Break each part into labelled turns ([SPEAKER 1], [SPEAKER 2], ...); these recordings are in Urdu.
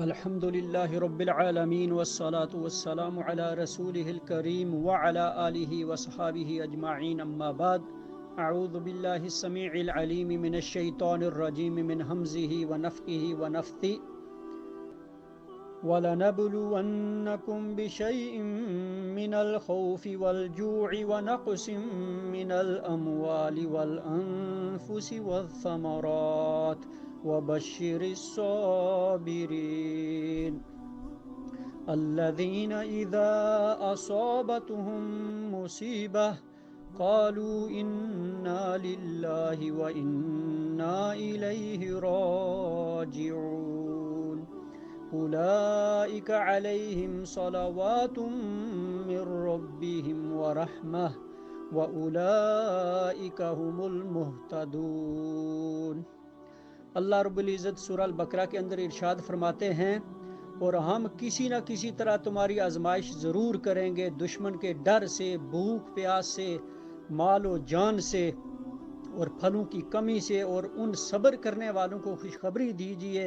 [SPEAKER 1] الحمدللہ رب العالمین والصلاة والسلام علی رسولہ الکریم وعلی آلہ وصحابہ اجمعین اما بعد اعوذ باللہ السمیع العلیم من الشیطان الرجیم من حمزہ ونفخہ ونفثہ وَلَنَبْلُوَنَّكُمْ بِشَيْءٍ مِّنَ الْخَوْفِ وَالْجُوعِ وَنَقْصٍ مِّنَ الْأَمْوَالِ وَالْأَنفُسِ وَالثَّمَرَاتِ وَبَشِّرِ الصَّابِرِينَ الَّذِينَ إِذَا أَصَابَتْهُم مُّصِيبَةٌ قَالُوا إِنَّا لِلَّهِ وَإِنَّا إِلَيْهِ رَاجِعُونَ أولئك عليهم صلوات من ربهم ورحمة وأولئك هم المهتدون۔ اللہ رب العزت سورہ البقرہ کے اندر ارشاد فرماتے ہیں، اور ہم کسی نہ کسی طرح تمہاری آزمائش ضرور کریں گے، دشمن کے ڈر سے، بھوک پیاس سے، مال و جان سے، اور پھلوں کی کمی سے، اور ان صبر کرنے والوں کو خوشخبری دیجئے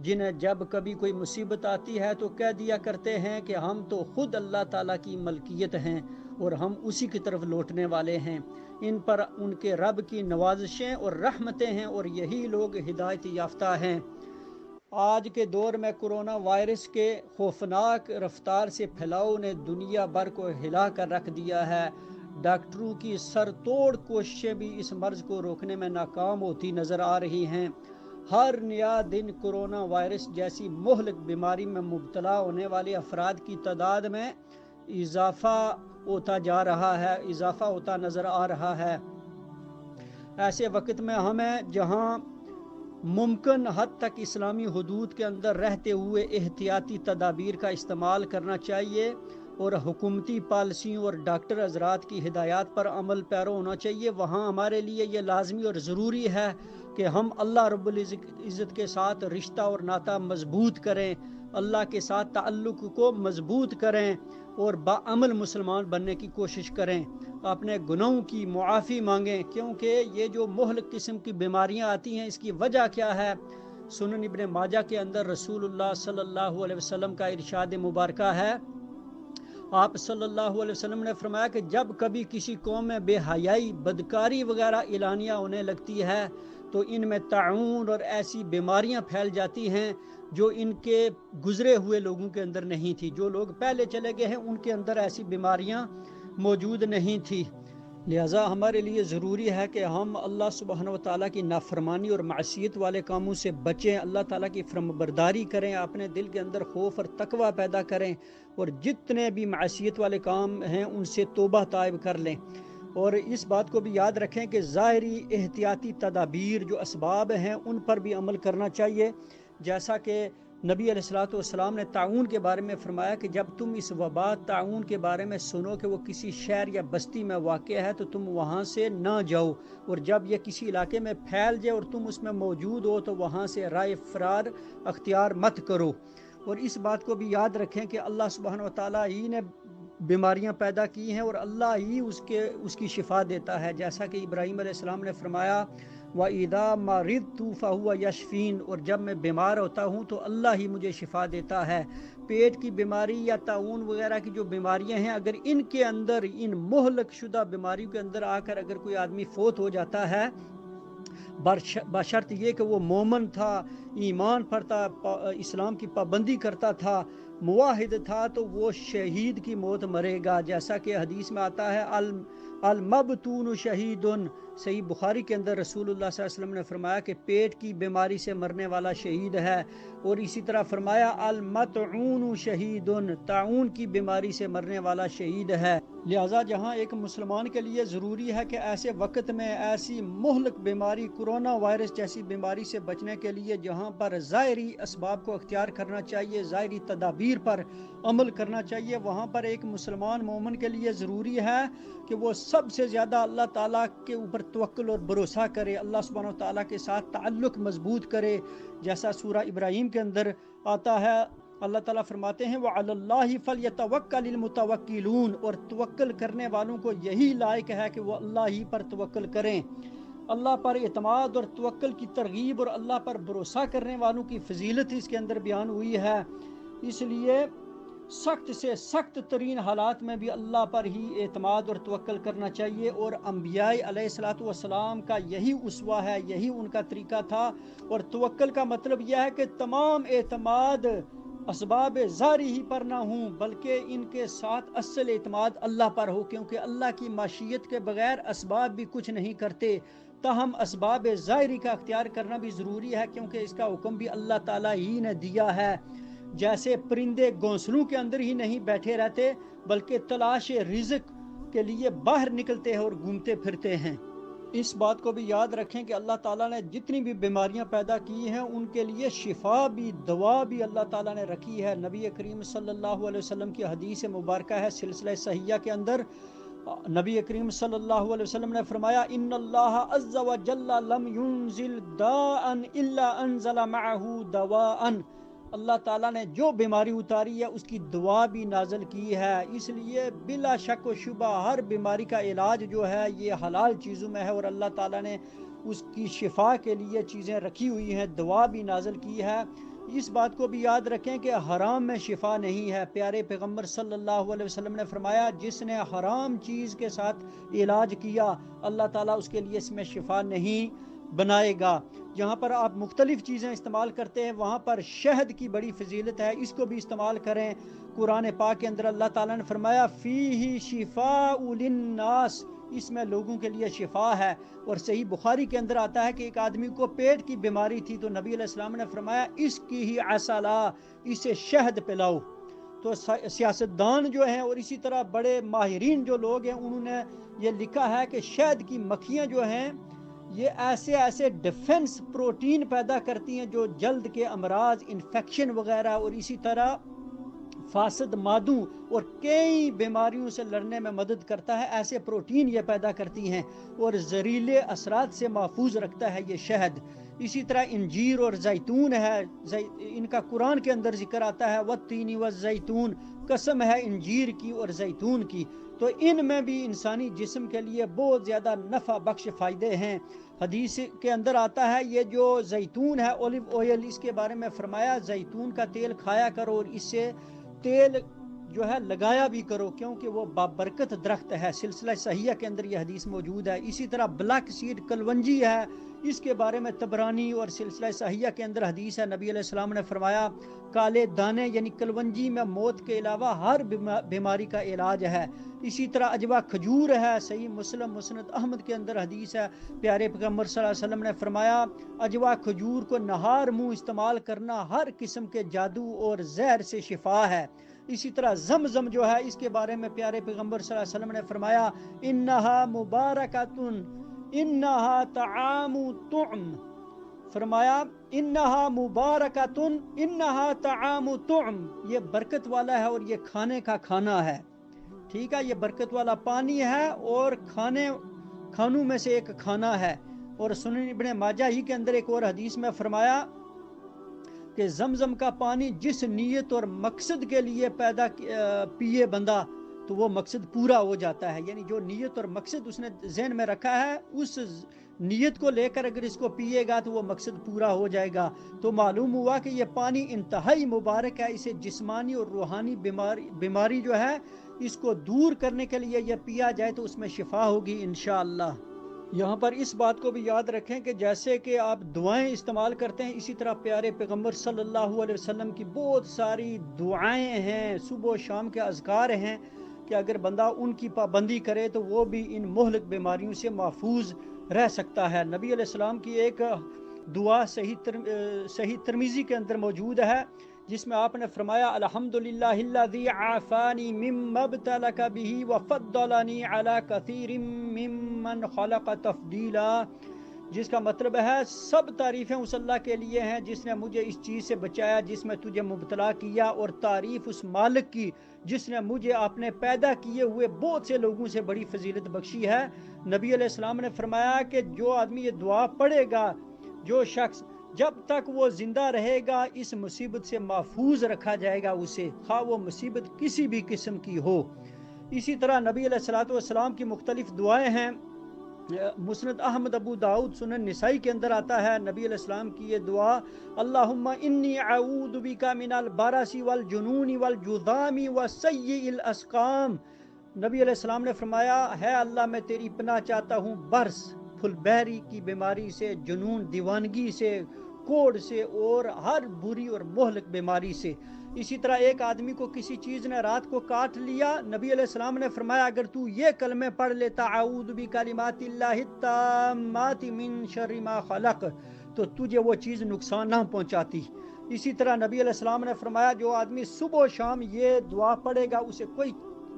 [SPEAKER 1] جنہیں جب کبھی کوئی مصیبت آتی ہے تو کہہ دیا کرتے ہیں کہ ہم تو خود اللہ تعالیٰ کی ملکیت ہیں اور ہم اسی کی طرف لوٹنے والے ہیں، ان پر ان کے رب کی نوازشیں اور رحمتیں ہیں اور یہی لوگ ہدایت یافتہ ہیں۔ آج کے دور میں کرونا وائرس کے خوفناک رفتار سے پھیلاؤ نے دنیا بھر کو ہلا کر رکھ دیا ہے۔ ڈاکٹروں کی سر توڑ کوششیں بھی اس مرض کو روکنے میں ناکام ہوتی نظر آ رہی ہیں۔ ہر نیا دن کرونا وائرس جیسی مہلک بیماری میں مبتلا ہونے والے افراد کی تعداد میں اضافہ ہوتا نظر آ رہا ہے۔ ایسے وقت میں ہمیں جہاں ممکن حد تک اسلامی حدود کے اندر رہتے ہوئے احتیاطی تدابیر کا استعمال کرنا چاہیے اور حکومتی پالیسیوں اور ڈاکٹر حضرات کی ہدایات پر عمل پیرا ہونا چاہیے، وہاں ہمارے لیے یہ لازمی اور ضروری ہے کہ ہم اللہ رب العزت کے ساتھ رشتہ اور ناطہ مضبوط کریں، اللہ کے ساتھ تعلق کو مضبوط کریں اور باعمل مسلمان بننے کی کوشش کریں، اپنے گناہوں کی معافی مانگیں، کیونکہ یہ جو مہلک قسم کی بیماریاں آتی ہیں اس کی وجہ کیا ہے؟ سنن ابن ماجہ کے اندر رسول اللہ صلی اللہ علیہ وسلم کا ارشاد مبارکہ ہے، آپ صلی اللہ علیہ وسلم نے فرمایا کہ جب کبھی کسی قوم میں بے حیائی، بدکاری وغیرہ اعلانیہ ہونے لگتی ہے تو ان میں طاعون اور ایسی بیماریاں پھیل جاتی ہیں جو ان کے گزرے ہوئے لوگوں کے اندر نہیں تھی، جو لوگ پہلے چلے گئے ہیں ان کے اندر ایسی بیماریاں موجود نہیں تھی۔ لہٰذا ہمارے لیے ضروری ہے کہ ہم اللہ سبحانہ و تعالیٰ کی نافرمانی اور معصیت والے کاموں سے بچیں، اللہ تعالیٰ کی فرمانبرداری کریں، اپنے دل کے اندر خوف اور تقوی پیدا کریں اور جتنے بھی معصیت والے کام ہیں ان سے توبہ طائب کر لیں، اور اس بات کو بھی یاد رکھیں کہ ظاہری احتیاطی تدابیر جو اسباب ہیں ان پر بھی عمل کرنا چاہیے، جیسا کہ نبی علیہ السلام نے طاعون کے بارے میں فرمایا کہ جب تم اس وبا طاعون کے بارے میں سنو کہ وہ کسی شہر یا بستی میں واقع ہے تو تم وہاں سے نہ جاؤ، اور جب یہ کسی علاقے میں پھیل جائے اور تم اس میں موجود ہو تو وہاں سے رائے فرار اختیار مت کرو۔ اور اس بات کو بھی یاد رکھیں کہ اللہ سبحانہ و تعالیٰ ہی نے بیماریاں پیدا کی ہیں اور اللہ ہی اس کی شفا دیتا ہے، جیسا کہ ابراہیم علیہ السلام نے فرمایا وَإِذَا مَرِضْتُ فَهُوَ يَشْفِينِ، اور جب میں بیمار ہوتا ہوں تو اللہ ہی مجھے شفا دیتا ہے۔ پیٹ کی بیماری یا طاعون وغیرہ کی جو بیماریاں ہیں، اگر ان کے اندر، ان مہلک شدہ بیماریوں کے اندر آ کر اگر کوئی آدمی فوت ہو جاتا ہے بشرط یہ کہ وہ مومن تھا، ایمان پر تھا، اسلام کی پابندی کرتا تھا، موحد تھا، تو وہ شہید کی موت مرے گا، جیسا کہ حدیث میں آتا ہے المبتون شہید، صحیح بخاری کے اندر رسول اللہ صلی اللہ علیہ وسلم نے فرمایا کہ پیٹ کی بیماری سے مرنے والا شہید ہے، اور اسی طرح فرمایا المطعون شہید، طاعون کی بیماری سے مرنے والا شہید ہے۔ لہٰذا جہاں ایک مسلمان کے لیے ضروری ہے کہ ایسے وقت میں ایسی مہلک بیماری کرونا وائرس جیسی بیماری سے بچنے کے لیے جہاں پر ظاہری اسباب کو اختیار کرنا چاہیے، ظاہری تدابیر پر عمل کرنا چاہیے، وہاں پر ایک مسلمان مومن کے لیے ضروری ہے کہ وہ سب سے زیادہ اللہ تعالیٰ کے اوپر توکل اور بھروسہ کرے، اللہ سبحانہ و تعالیٰ کے ساتھ تعلق مضبوط کرے، جیسا سورہ ابراہیم کے اندر آتا ہے، اللہ تعالیٰ فرماتے ہیں وَعَلَى اللَّهِ فَلْيَتَوَكَّلِ الْمُتَوَكِّلُونَ، اور توکل کرنے والوں کو یہی لائق ہے کہ وہ اللہ ہی پر توکل کریں۔ اللہ پر اعتماد اور توکل کی ترغیب اور اللہ پر بھروسہ کرنے والوں کی فضیلت اس کے اندر بیان ہوئی ہے۔ اس لیے سخت سے سخت ترین حالات میں بھی اللہ پر ہی اعتماد اور توکل کرنا چاہیے، اور انبیاء علیہ الصلوۃ والسلام کا یہی اسوہ ہے، یہی ان کا طریقہ تھا۔ اور توکل کا مطلب یہ ہے کہ تمام اعتماد اسباب ظاہری ہی پر نہ ہوں، بلکہ ان کے ساتھ اصل اعتماد اللہ پر ہو، کیونکہ اللہ کی معیشت کے بغیر اسباب بھی کچھ نہیں کرتے۔ تاہم اسباب ظاہری کا اختیار کرنا بھی ضروری ہے، کیونکہ اس کا حکم بھی اللہ تعالیٰ ہی نے دیا ہے۔ جیسے پرندے گھونسلوں کے اندر ہی نہیں بیٹھے رہتے، بلکہ تلاش رزق کے لیے باہر نکلتے ہیں اور گھومتے پھرتے ہیں۔ اس بات کو بھی یاد رکھیں کہ اللہ تعالیٰ نے جتنی بھی بیماریاں پیدا کی ہیں ان کے لیے شفا بھی، دوا بھی اللہ تعالیٰ نے رکھی ہے۔ نبی کریم صلی اللہ علیہ وسلم کی حدیث مبارکہ ہے سلسلہ صحیحہ کے اندر، نبی کریم صلی اللہ علیہ وسلم نے فرمایا ان اللہ عز و جل لم ينزل داء الا انزل معه دواء، اللہ تعالیٰ نے جو بیماری اتاری ہے اس کی دعا بھی نازل کی ہے۔ اس لیے بلا شک و شبہ ہر بیماری کا علاج جو ہے یہ حلال چیزوں میں ہے، اور اللہ تعالیٰ نے اس کی شفا کے لیے چیزیں رکھی ہوئی ہیں، دعا بھی نازل کی ہے۔ اس بات کو بھی یاد رکھیں کہ حرام میں شفا نہیں ہے۔ پیارے پیغمبر صلی اللہ علیہ وسلم نے فرمایا جس نے حرام چیز کے ساتھ علاج کیا اللہ تعالیٰ اس کے لیے اس میں شفا نہیں بنائے گا۔ جہاں پر آپ مختلف چیزیں استعمال کرتے ہیں وہاں پر شہد کی بڑی فضیلت ہے، اس کو بھی استعمال کریں۔ قرآن پاک کے اندر اللہ تعالیٰ نے فرمایا فیہ شفاء للناس، اس میں لوگوں کے لیے شفا ہے۔ اور صحیح بخاری کے اندر آتا ہے کہ ایک آدمی کو پیٹ کی بیماری تھی تو نبی علیہ السلام نے فرمایا اس کی ہی عسلا، اسے شہد پلاؤ۔ تو سیاستدان جو ہیں اور اسی طرح بڑے ماہرین جو لوگ ہیں انہوں نے یہ لکھا ہے کہ شہد کی مکھیاں جو ہیں یہ ایسے ڈیفنس پروٹین پیدا کرتی ہیں جو جلد کے امراض، انفیکشن وغیرہ اور اسی طرح فاسد مادوں اور کئی بیماریوں سے لڑنے میں مدد کرتا ہے۔ ایسے پروٹین یہ پیدا کرتی ہیں اور زہریلے اثرات سے محفوظ رکھتا ہے یہ شہد۔ اسی طرح انجیر اور زیتون ہے، ان کا قرآن کے اندر ذکر آتا ہے والتین والزیتون، قسم ہے انجیر کی اور زیتون کی۔ تو ان میں بھی انسانی جسم کے لیے بہت زیادہ نفع بخش فائدے ہیں۔ حدیث کے اندر آتا ہے یہ جو زیتون ہے اولیو آئل، اس کے بارے میں فرمایا زیتون کا تیل کھایا کرو اور اس سے تیل جو ہے لگایا بھی کرو کیونکہ وہ بابرکت درخت ہے۔ سلسلہ صحیحہ کے اندر یہ حدیث موجود ہے۔ اسی طرح بلیک سیڈ کلونجی ہے، اس کے بارے میں طبرانی اور سلسلہ صحیحہ کے اندر حدیث ہے، نبی علیہ السلام نے فرمایا کالے دانے یعنی کلونجی میں موت کے علاوہ ہر بیماری کا علاج ہے۔ اسی طرح اجوا کھجور ہے، صحیح مسلم مسند احمد کے اندر حدیث ہے، پیارے پیغمبر صلی اللہ علیہ وسلم نے فرمایا اجوا کھجور کو نہار منہ استعمال کرنا ہر قسم کے جادو اور زہر سے شفا ہے۔ اسی طرح زمزم جو ہے اس کے بارے میں پیارے پیغمبر صلی اللہ علیہ وسلم نے فرمایا انہا مبارکتن انہا طعام طعم، فرمایا انہا مبارکتن انہا طعام طعم، یہ برکت والا ہے اور یہ کھانے کا کھانا ہے۔ ٹھیک ہے، یہ برکت والا پانی ہے اور کھانوں میں سے ایک کھانا ہے۔ اور سنن ابن ماجہ ہی کے اندر ایک اور حدیث میں فرمایا کہ زمزم کا پانی جس نیت اور مقصد کے لیے پیے بندہ تو وہ مقصد پورا ہو جاتا ہے، یعنی جو نیت اور مقصد اس نے ذہن میں رکھا ہے اس نیت کو لے کر اگر اس کو پیے گا تو وہ مقصد پورا ہو جائے گا۔ تو معلوم ہوا کہ یہ پانی انتہائی مبارک ہے، اسے جسمانی اور روحانی بیماری جو ہے اس کو دور کرنے کے لیے یہ پیا جائے تو اس میں شفا ہوگی انشاءاللہ۔ یہاں پر اس بات کو بھی یاد رکھیں کہ جیسے کہ آپ دعائیں استعمال کرتے ہیں اسی طرح پیارے پیغمبر صلی اللہ علیہ وسلم کی بہت ساری دعائیں ہیں، صبح و شام کے اذکار ہیں کہ اگر بندہ ان کی پابندی کرے تو وہ بھی ان مہلک بیماریوں سے محفوظ رہ سکتا ہے۔ نبی علیہ السلام کی ایک دعا صحیح ترمذی کے اندر موجود ہے جس میں آپ نے فرمایا الحمدللہ الذی عافانی مما ابتلک بہ وفضلنی علی کثیر ممن خلق تفضیلا، جس کا مطلب ہے سب تعریفیں اس اللہ کے لیے ہیں جس نے مجھے اس چیز سے بچایا جس میں تجھے مبتلا کیا، اور تعریف اس مالک کی جس نے مجھے اپنے پیدا کیے ہوئے بہت سے لوگوں سے بڑی فضیلت بخشی ہے۔ نبی علیہ السلام نے فرمایا کہ جو آدمی یہ دعا پڑھے گا، جو شخص جب تک وہ زندہ رہے گا اس مصیبت سے محفوظ رکھا جائے گا اسے، خواہ وہ مصیبت کسی بھی قسم کی ہو۔ اسی طرح نبی علیہ الصلوۃ والسلام کی مختلف دعائیں ہیں مسند احمد ابو داؤد سنن نسائی کے اندر آتا ہے نبی علیہ السلام کی یہ دعا، اللہم انی اعوذ بک من البرص والجنون والجذام وسیء الاسقام۔ نبی علیہ السلام نے فرمایا، ہے اللہ میں تیری پناہ چاہتا ہوں برس پھل بہری کی بیماری سے، جنون دیوانگی سے، کوڑ سے، اور ہر بری اور مہلک بیماری سے۔ اسی طرح ایک آدمی کو کسی چیز نے رات کو کاٹ لیا، نبی علیہ السلام نے فرمایا اگر تو یہ کلمے پڑھ لیتا، اعوذ بکلمات اللہ التامات من شر ما خلق، تو تجھے وہ چیز نقصان نہ پہنچاتی۔ اسی طرح نبی علیہ السلام نے فرمایا جو آدمی صبح و شام یہ دعا پڑھے گا اسے کوئی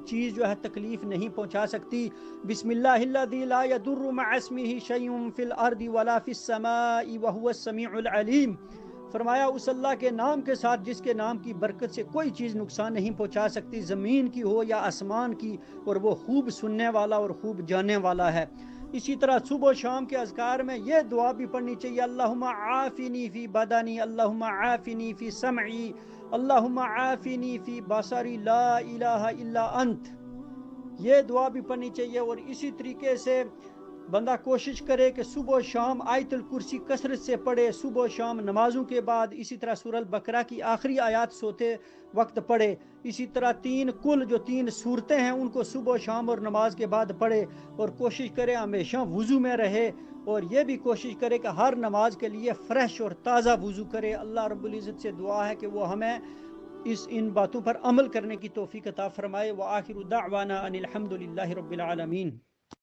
[SPEAKER 1] چیز جو ہے تکلیف نہیں پہنچا سکتی۔ بسم اللہ الذی لا یضر مع اسمہ شیء فی الارض ولا فی السماء وهو السمیع العلیم۔ فرمایا اس اللہ کے نام کے ساتھ جس کے نام کی برکت سے کوئی چیز نقصان نہیں پہنچا سکتی، زمین کی ہو یا آسمان کی، اور وہ خوب سننے والا اور خوب جاننے والا ہے۔ اسی طرح صبح و شام کے اذکار میں یہ دعا بھی پڑھنی چاہیے، اللہم عافنی فی بدنی، اللہم عافنی فی سمعی، اللہم عافنی فی بصری، لا الہ الا انت۔ یہ دعا بھی پڑھنی چاہیے۔ اور اسی طریقے سے بندہ کوشش کرے کہ صبح و شام آیت الکرسی کثرت سے پڑھے، صبح و شام نمازوں کے بعد، اسی طرح سورہ البقرہ کی آخری آیات سوتے وقت پڑھے، اسی طرح جو تین صورتیں ہیں ان کو صبح و شام اور نماز کے بعد پڑھے، اور کوشش کرے ہمیشہ وضو میں رہے، اور یہ بھی کوشش کرے کہ ہر نماز کے لیے فریش اور تازہ وضو کرے۔ اللہ رب العزت سے دعا ہے کہ وہ ہمیں ان باتوں پر عمل کرنے کی توفیق عطا فرمائے۔ وآخر دعوانا ان الحمد للہ رب العالمین۔